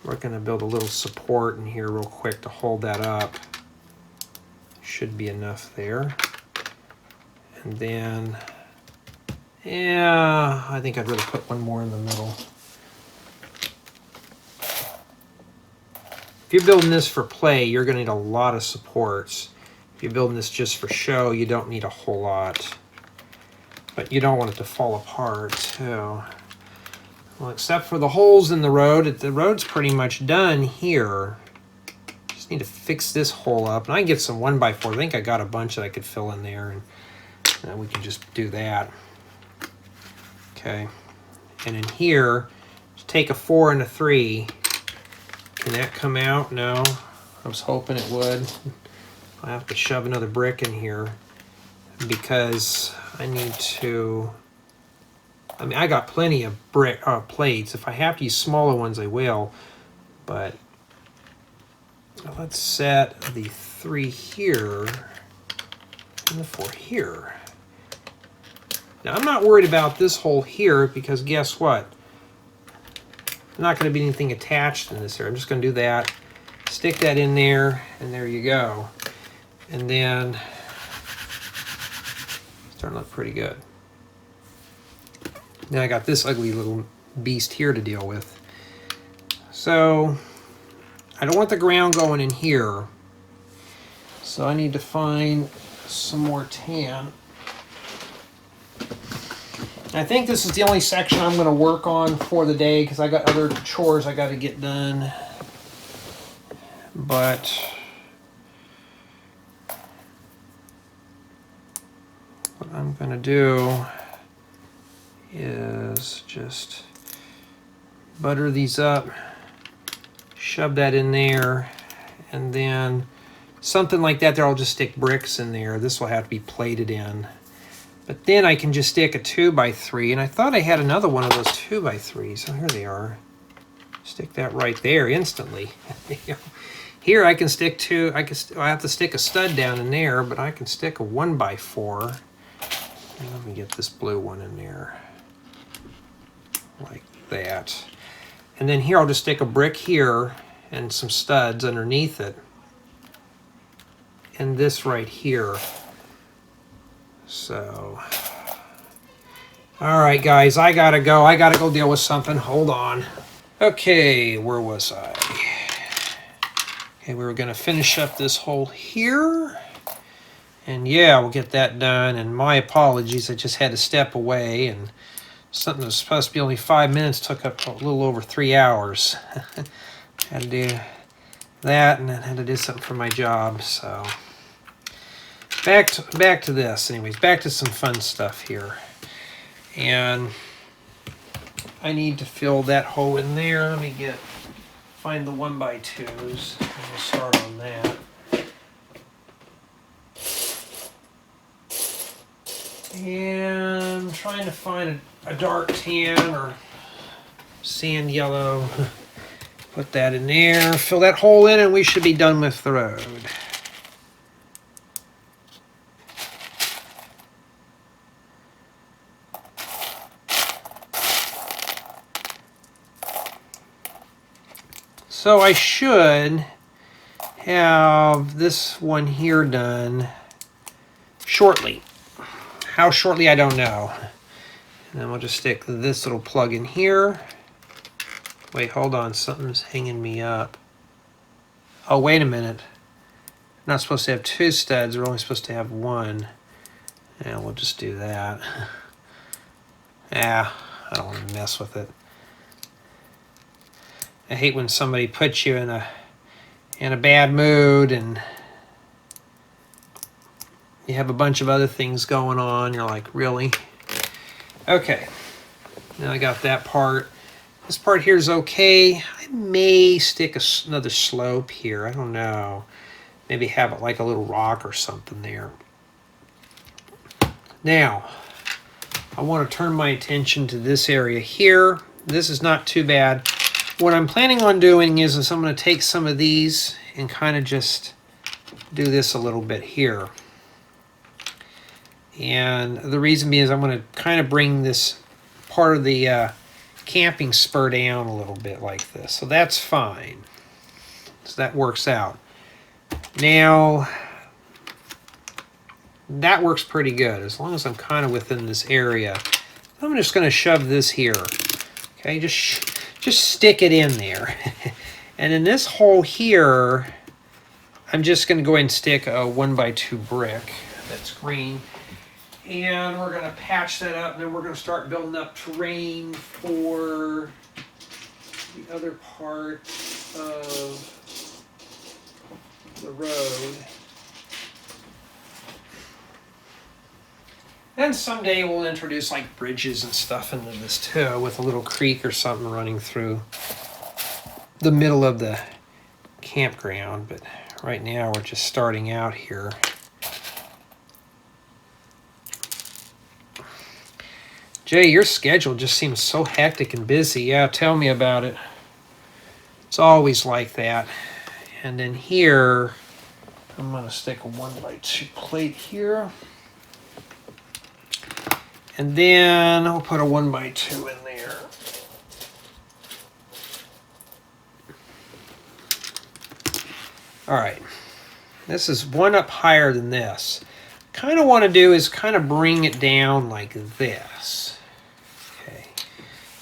we're going to build a little support in here real quick to hold that up. Should be enough there. And then Yeah, I think I'd rather put one more in the middle. If you're building this for play, you're going to need a lot of supports. If you're building this just for show, you don't need a whole lot. But you don't want it to fall apart, too. Well, except for the holes in the road. The road's pretty much done here. Just need to fix this hole up. And I can get some 1x4. I think I got a bunch that I could fill in there. And we can just do that. Okay. And in here, just take a 4 and a 3. Can that come out? No. I was hoping it would. I have to shove another brick in here because I need to. I mean, I got plenty of plates. If I have to use smaller ones, I will. But let's set the 3 here and the 4 here. Now, I'm not worried about this hole here because guess what? There's not going to be anything attached in this area. I'm just going to do that, stick that in there, and there you go. And then it's starting to look pretty good. Now I got this ugly little beast here to deal with. So I don't want the ground going in here. So I need to find some more tan. I think this is the only section I'm going to work on for the day because I got other chores I got to get done. But what I'm going to do is just butter these up, shove that in there, and then something like that there I'll just stick bricks in there. This will have to be plated in. But then I can just stick a 2x3, and I thought I had another one of those 2x3s. So here they are. Stick that right there instantly. Here I can stick two. I have to stick a stud down in there, but I can stick a 1x4. And let me get this blue one in there, like that. And then here I'll just stick a brick here and some studs underneath it, and this right here. So, all right, guys, I gotta go. I gotta go deal with something. Hold on. Okay, where was I? Okay, we were gonna finish up this hole here. And yeah, we'll get that done. And my apologies, I just had to step away. And something that was supposed to be only 5 minutes took up a little over 3 hours. Had to do that, and then had to do something for my job, so. Back to this, anyways. Back to some fun stuff here, and I need to fill that hole in there. Let me find the 1x2s. And we'll start on that. And I'm trying to find a dark tan or sand yellow. Put that in there. Fill that hole in, and we should be done with the road. So I should have this one here done shortly. How shortly, I don't know. And then we'll just stick this little plug in here. Wait, hold on. Something's hanging me up. Oh, wait a minute. I'm not supposed to have 2 studs. We're only supposed to have 1. And we'll just do that. Yeah, I don't want to mess with it. I hate when somebody puts you in a bad mood and you have a bunch of other things going on. You're like, really? Okay. Now I got that part. This part here is okay. I may stick another slope here. I don't know. Maybe have it like a little rock or something there. Now, I want to turn my attention to this area here. This is not too bad. What I'm planning on doing is I'm going to take some of these and kind of just do this a little bit here. And the reason being is I'm going to kind of bring this part of the camping spur down a little bit like this. So that's fine. So that works out. Now, that works pretty good as long as I'm kind of within this area. I'm just going to shove this here. Okay, just stick it in there. And in this hole here, I'm just going to go ahead and stick a 1x2 brick that's green. And we're going to patch that up, and then we're going to start building up terrain for the other part of the road. And someday we'll introduce like bridges and stuff into this too, with a little creek or something running through the middle of the campground. But right now we're just starting out here. Jay, your schedule just seems so hectic and busy. Yeah, tell me about it. It's always like that. And then here, I'm going to stick a 1x2 plate here. And then I'll put a 1x2 in there. All right. This is one up higher than this. Kind of want to do is kind of bring it down like this. Okay.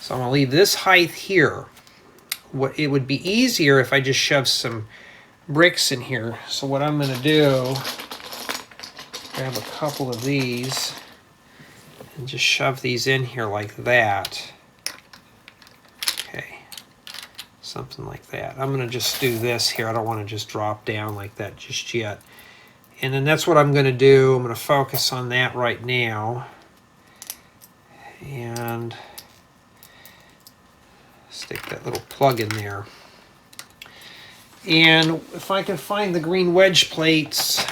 So I'm going to leave this height here. It would be easier if I just shoved some bricks in here. So what I'm going to do, grab a couple of these and just shove these in here like that. Okay, something like that. I'm going to just do this here. I don't want to just drop down like that just yet. And then that's what I'm going to do. I'm going to focus on that right now. And stick that little plug in there. And if I can find the green wedge plates,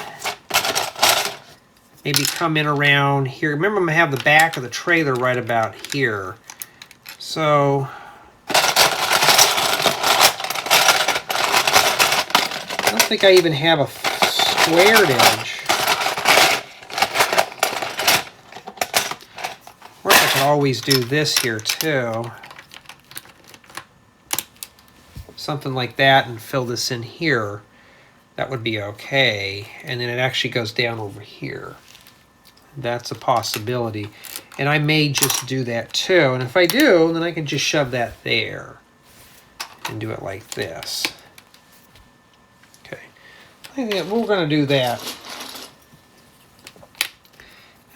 maybe come in around here. Remember, I'm going to have the back of the trailer right about here. So I don't think I even have a squared edge. Or I could always do this here too. Something like that, and fill this in here. That would be okay. And then it actually goes down over here. That's a possibility. And I may just do that too. And if I do, then I can just shove that there and do it like this. Okay. I think that we're going to do that.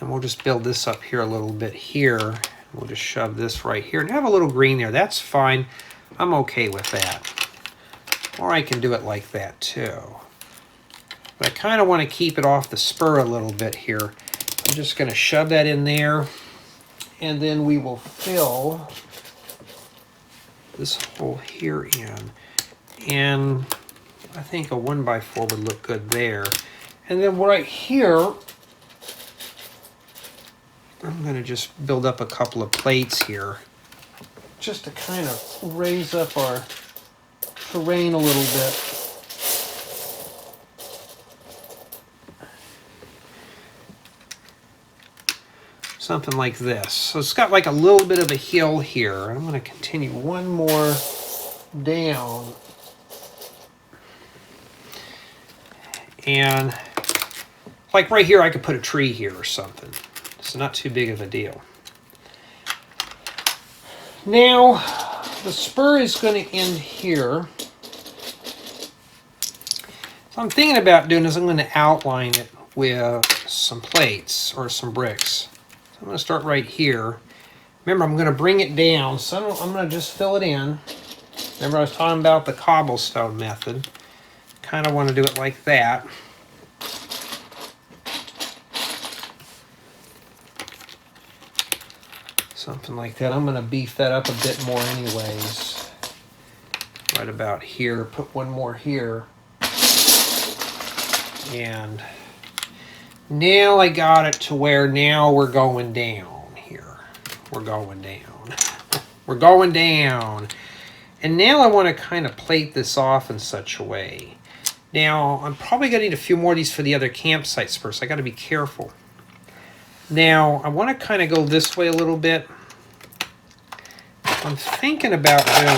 And we'll just build this up here a little bit here. We'll just shove this right here and have a little green there. That's fine. I'm okay with that. Or I can do it like that too. But I kind of want to keep it off the spur a little bit here. I'm just going to shove that in there, and then we will fill this hole here in. And I think a 1x4 would look good there. And then right here, I'm going to just build up a couple of plates here, just to kind of raise up our terrain a little bit. Something like this. So it's got like a little bit of a hill here. I'm going to continue one more down. And like right here, I could put a tree here or something. It's not too big of a deal. Now, the spur is going to end here. So I'm thinking about doing is I'm going to outline it with some plates or some bricks. So I'm going to start right here. Remember, I'm going to bring it down. So I'm going to just fill it in. Remember, I was talking about the cobblestone method. Kind of want to do it like that. Something like that. I'm going to beef that up a bit more anyways. Right about here. Put one more here. And now I got it to where now we're going down here. We're going down. We're going down. And now I want to kind of plate this off in such a way. Now, I'm probably going to need a few more of these for the other campsites first. I got to be careful. Now, I want to kind of go this way a little bit. I'm thinking about doing,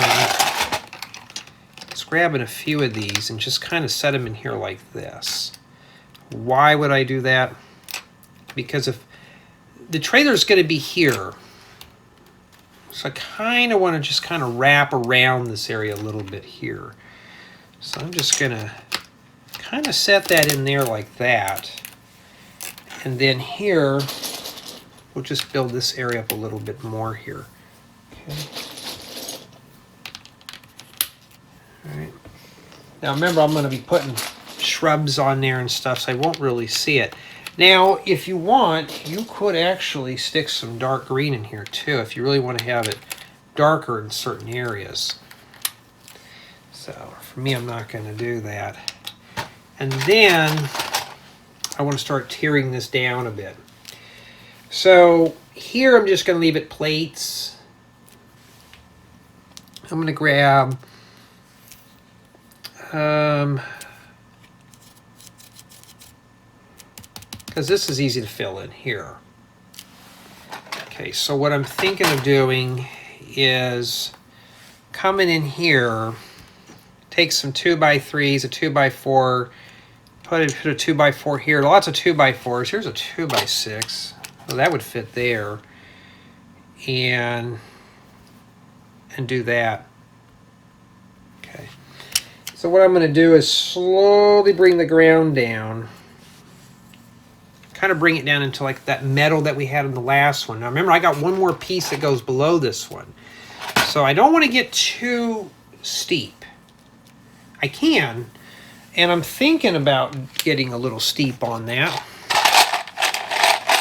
just grabbing a few of these and just kind of set them in here like this. Why would I do that? Because if the trailer's going to be here, So I kind of want to just kind of wrap around this area a little bit here. So I'm just going to kind of set that in there like that. And then here, we'll just build this area up a little bit more here. Okay. All right. Now remember, I'm going to be putting shrubs on there and stuff, so I won't really see it. Now, if you want, you could actually stick some dark green in here too, if you really want to have it darker in certain areas. So for me, I'm not going to do that. And then I want to start tearing this down a bit. So here I'm just going to leave it plates. I'm going to grab because this is easy to fill in here. Okay, so what I'm thinking of doing is coming in here, take some 2x3s, a 2x4, put a 2x4 here, lots of 2x4s. Here's a 2x6. Well, that would fit there. And do that. Okay. So what I'm going to do is slowly bring the ground down. Kind of bring it down into like that metal that we had in the last one. Now remember, I got one more piece that goes below this one. So I don't want to get too steep. I can, and I'm thinking about getting a little steep on that.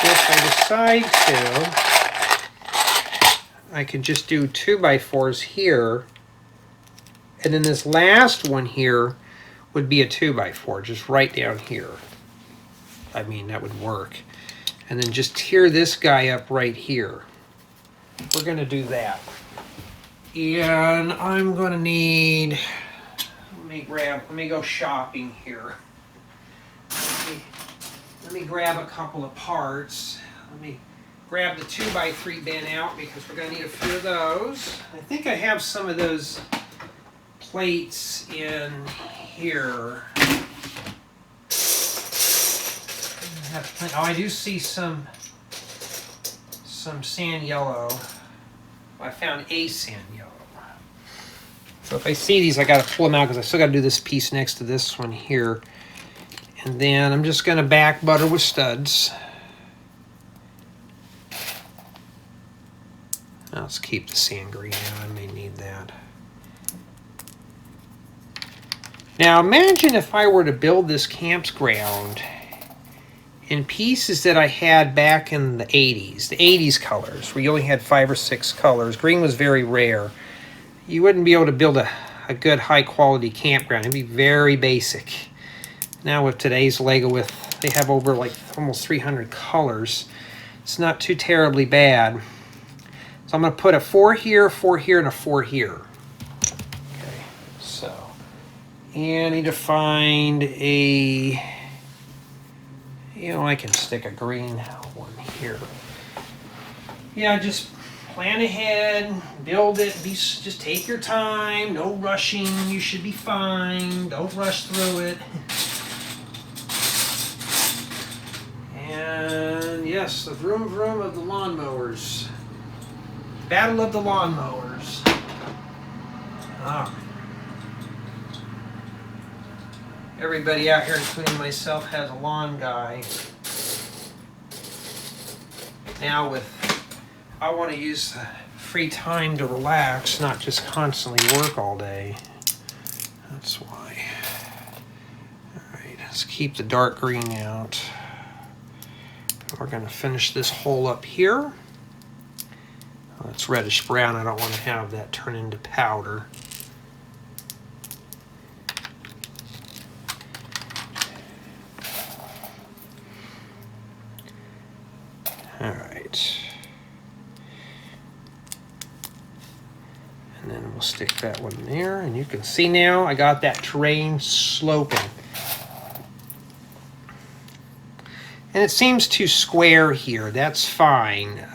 If I decide to, I could just do 2x4s here, and then this last one here would be a 2x4, just right down here. I mean, that would work. And then just tear this guy up right here. We're going to do that. And I'm going to need, let me go shopping here. Let me grab a couple of parts. Let me grab the 2x3 bin out because we're going to need a few of those. I think I have some of those plates in here. Oh, I do see some sand yellow. I found a sand yellow. So if I see these, I got to pull them out because I still got to do this piece next to this one here. And then I'm just going to back butter with studs. Let's keep the sand green out. I may need that. Now imagine if I were to build this campground in pieces that I had back in the 80s, the 80s colors, where you only had 5 or 6 colors. Green was very rare. You wouldn't be able to build a good high quality campground. It'd be very basic. Now with today's Lego, they have over like almost 300 colors. It's not too terribly bad. So I'm going to put a 4 here, 4 here, and a 4 here. Okay, so, and I need to find a, you know, I can stick a green one here. Yeah, just plan ahead, build it, just take your time, no rushing, you should be fine, don't rush through it. And yes, the vroom vroom of the lawnmowers. Battle of the lawnmowers. Ah. Everybody out here, including myself, has a lawn guy. Now I want to use the free time to relax, not just constantly work all day. That's why. Alright, let's keep the dark green out. We're going to finish this hole up here. Oh, it's reddish brown. I don't want to have that turn into powder. Alright. And then we'll stick that one there. And you can see now I got that terrain sloping. And it seems too square here. That's fine.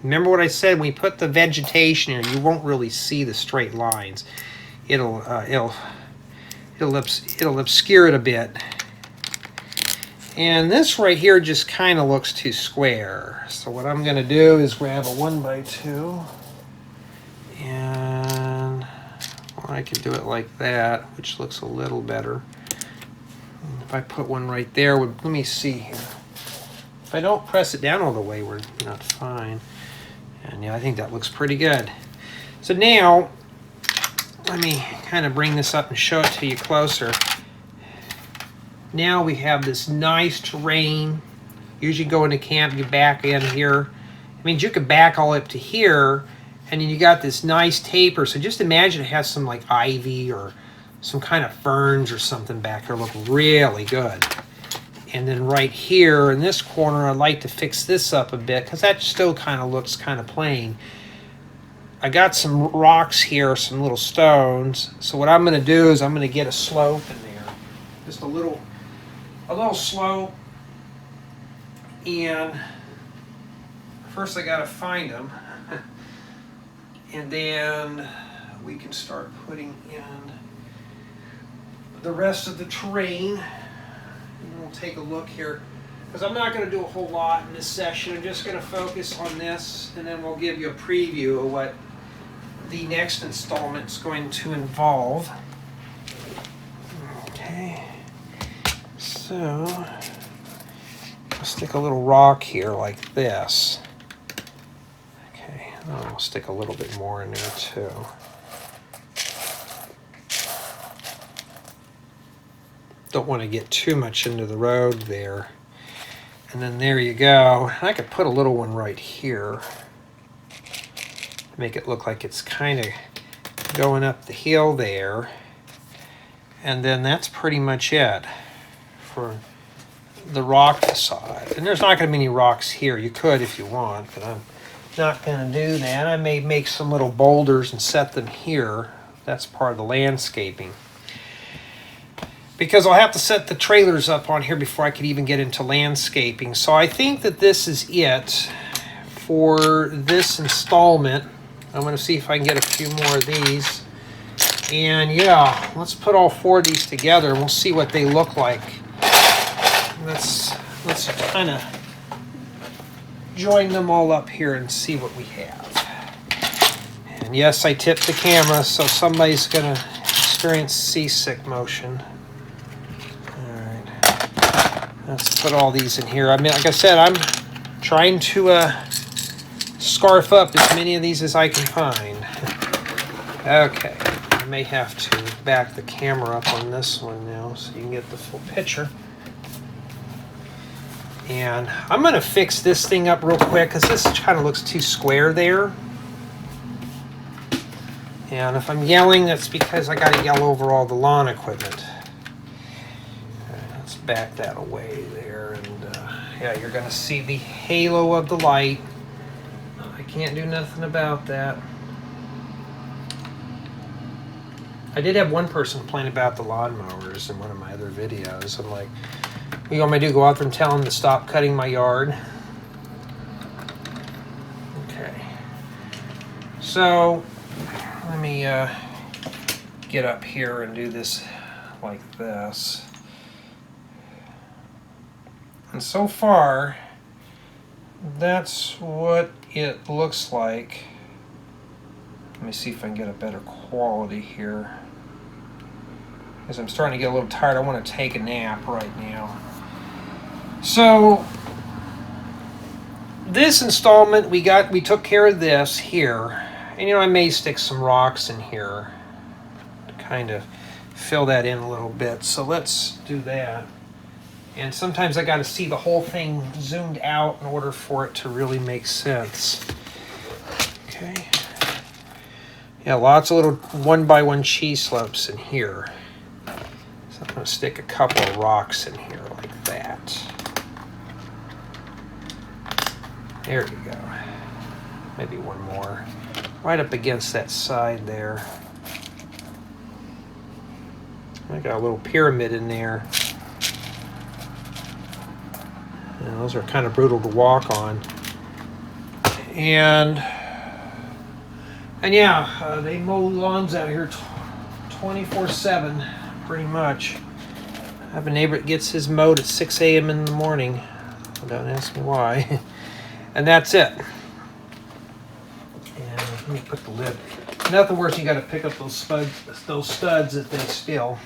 Remember what I said? When we put the vegetation here, you won't really see the straight lines. It'll obscure it a bit. And this right here just kind of looks too square. So what I'm going to do is grab a 1x2. I could do it like that, which looks a little better. And if I put one right there, let me see here. If I don't press it down all the way, we're not fine. And yeah, I think that looks pretty good. So now, let me kind of bring this up and show it to you closer. Now we have this nice terrain. Usually go into camp, you back in here. I mean, you could back all up to here, and then you got this nice taper. So just imagine it has some like ivy or some kind of ferns or something back here. Look really good. And then right here in this corner, I'd like to fix this up a bit because that still kind of looks kind of plain. I got some rocks here, some little stones. So what I'm going to do is I'm going to get a slope in there, just a little slope. And first I got to find them, and then we can start putting in the rest of the terrain. And we'll take a look here, because I'm not going to do a whole lot in this session. I'm just going to focus on this, and then we'll give you a preview of what the next installment is going to involve. Okay, so I'll stick a little rock here like this. Okay, I'll stick a little bit more in there too. Don't want to get too much into the road there. And then there you go. I could put a little one right here. Make it look like it's kind of going up the hill there. And then that's pretty much it for the rock side. And there's not going to be any rocks here. You could if you want, but I'm not going to do that. I may make some little boulders and set them here. That's part of the landscaping. Because I'll have to set the trailers up on here before I could even get into landscaping. So I think that this is it for this installment. I'm going to see if I can get a few more of these. And yeah, let's put all 4 of these together and we'll see what they look like. Let's kind of join them all up here and see what we have. And yes, I tipped the camera, so somebody's going to experience seasick motion. Let's put all these in here. I mean, like I said, I'm trying to scarf up as many of these as I can find. Okay, I may have to back the camera up on this one now so you can get the full picture. And I'm going to fix this thing up real quick because this kind of looks too square there. And if I'm yelling, that's because I got to yell over all the lawn equipment. Back that away there, and yeah, you're gonna see the halo of the light. I can't do nothing about that. I did have one person complain about the lawnmowers in one of my other videos. I'm like, what do you want me to do, go out there and tell them to stop cutting my yard? Okay, so let me get up here and do this like this. And so far, that's what it looks like. Let me see if I can get a better quality here. As I'm starting to get a little tired, I want to take a nap right now. So, this installment, we took care of this here. And you know, I may stick some rocks in here to kind of fill that in a little bit. So let's do that. And sometimes I got to see the whole thing zoomed out in order for it to really make sense. Okay. Yeah, lots of little 1x1 cheese slopes in here. So I'm going to stick a couple of rocks in here like that. There you go. Maybe one more. Right up against that side there. I got a little pyramid in there. And those are kind of brutal to walk on. And yeah, they mow lawns out here 24/7, pretty much. I have a neighbor that gets his mowed at 6 a.m. in the morning. Don't ask me why. And that's it. And let me put the lid Nothing worse than you got to pick up those studs if they steal,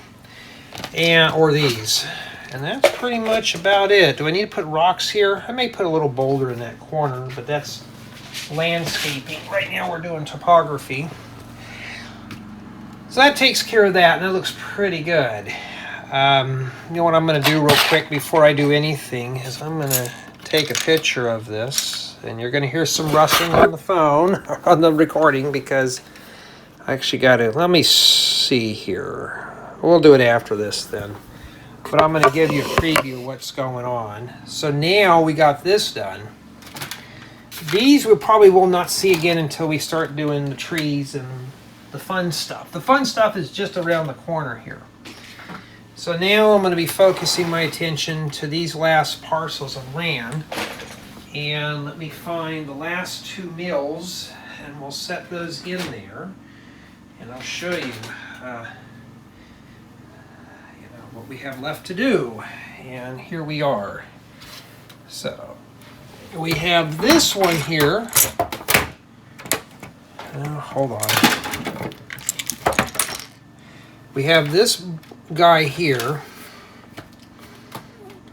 or these. And that's pretty much about it. Do I need to put rocks here? I may put a little boulder in that corner, but that's landscaping. Right now we're doing topography. So that takes care of that, and it looks pretty good. You know what I'm going to do real quick before I do anything is I'm going to take a picture of this, and you're going to hear some rustling on the phone, on the recording, because I actually got to, let me see here. We'll do it after this then. But I'm going to give you a preview of what's going on. So now we got this done. These we probably will not see again until we start doing the trees and the fun stuff. The fun stuff is just around the corner here. So now I'm going to be focusing my attention to these last parcels of land. And let me find the last 2 mills, and we'll set those in there. And I'll show you what we have left to do. And here we are. So we have this one here. Hold on. We have this guy here.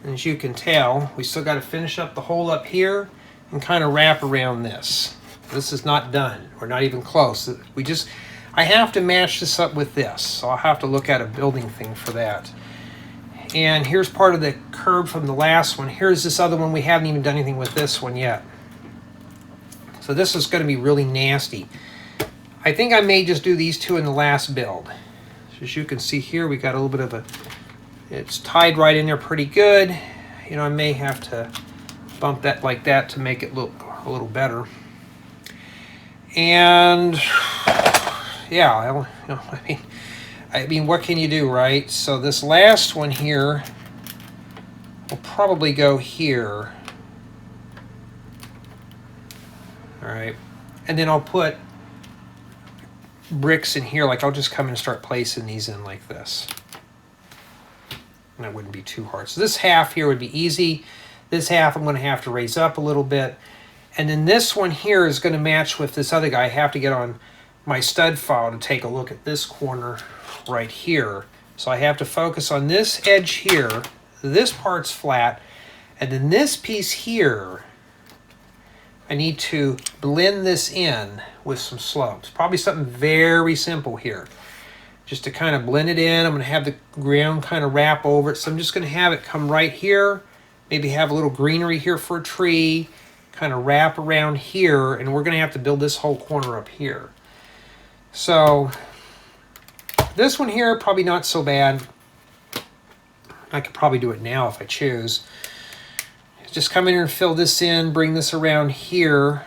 As you can tell, we still got to finish up the hole up here and kind of wrap around this. This is not done. We're not even close. I have to match this up with this, so I'll have to look at a building thing for that. And here's part of the curb from the last one. Here's this other one. We haven't even done anything with this one yet. So this is going to be really nasty. I think I may just do these 2 in the last build. So as you can see here, we got a little bit of it's tied right in there pretty good. You know, I may have to bump that like that to make it look a little better. And yeah, I mean, what can you do, right? So this last one here will probably go here. All right. And then I'll put bricks in here. Like I'll just come and start placing these in like this. And that wouldn't be too hard. So this half here would be easy. This half I'm going to have to raise up a little bit. And then this one here is going to match with this other guy. I have to get on my stud file to take a look at this corner right here. So I have to focus on this edge here. This part's flat. And then this piece here, I need to blend this in with some slopes. Probably something very simple here. Just to kind of blend it in. I'm going to have the ground kind of wrap over it. So I'm just going to have it come right here. Maybe have a little greenery here for a tree. Kind of wrap around here. And we're going to have to build this whole corner up here. So this one here, probably not so bad. I could probably do it now if I choose. Just come in here and fill this in, bring this around here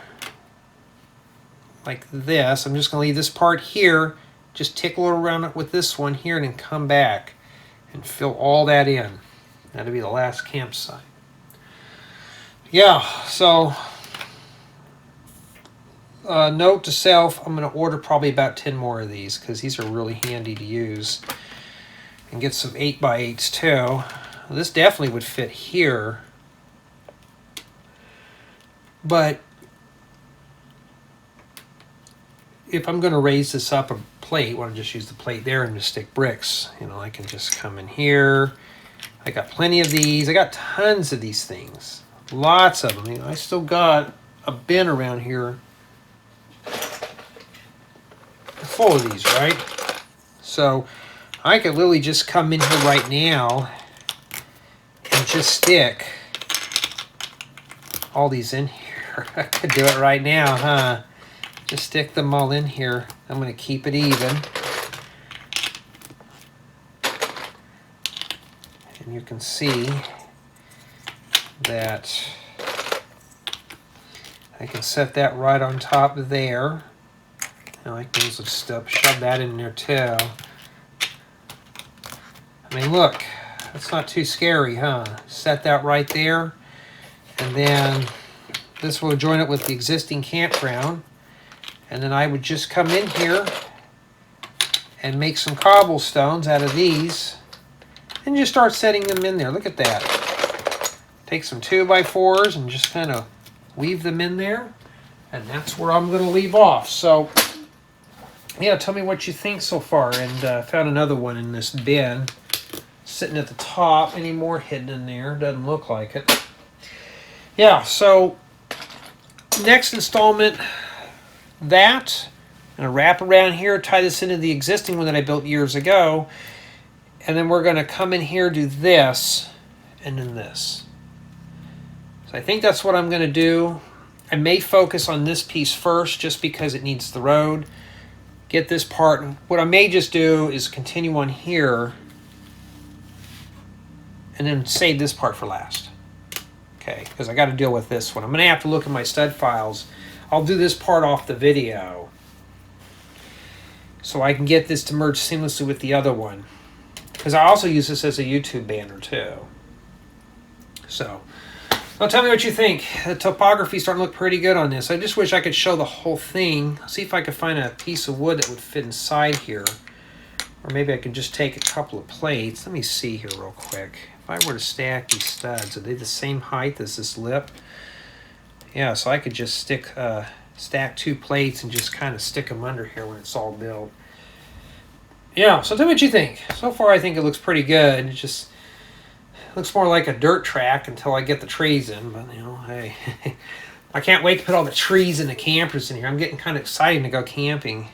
like this. I'm just going to leave this part here, just tickle around it with this one here, and then come back and fill all that in. That'll be the last campsite. Yeah, so note to self, I'm going to order probably about 10 more of these because these are really handy to use. And get some 8x8s too. This definitely would fit here. But if I'm going to raise this up a plate, well, I'll just use the plate there and just stick bricks. You know, I can just come in here. I got plenty of these. I got tons of these things. Lots of them. You know, I still got a bin around here full of these, right? So I could literally just come in here right now and just stick all these in here. I could do it right now, huh? Just stick them all in here. I'm going to keep it even. And you can see that I can set that right on top there. And I can just shove that in there too. I mean, look, that's not too scary, huh? Set that right there. And then this will join it with the existing campground. And then I would just come in here and make some cobblestones out of these and just start setting them in there. Look at that. Take some 2x4s and just kind of weave them in there. And that's where I'm going to leave off. So yeah, tell me what you think so far. And found another one in this bin sitting at the top. Any more hidden in there? Doesn't look like it. Yeah, so next installment, that. I'm going to wrap around here, tie this into the existing one that I built years ago. And then we're going to come in here, do this, and then this. So I think that's what I'm going to do. I may focus on this piece first just because it needs the road. Get this part. What I may just do is continue on here and then save this part for last. Okay, because I got to deal with this one. I'm going to have to look at my stud files. I'll do this part off the video so I can get this to merge seamlessly with the other one. Because I also use this as a YouTube banner too. So, well, tell me what you think. The topography is starting to look pretty good on this. I just wish I could show the whole thing. See if I could find a piece of wood that would fit inside here. Or maybe I could just take a couple of plates. Let me see here real quick. If I were to stack these studs, are they the same height as this lip? Yeah, so I could just stack 2 plates and just kind of stick them under here when it's all built. Yeah, so tell me what you think. So far I think it looks pretty good. It just looks more like a dirt track until I get the trees in. But, you know, hey, I can't wait to put all the trees and the campers in here. I'm getting kind of excited to go camping.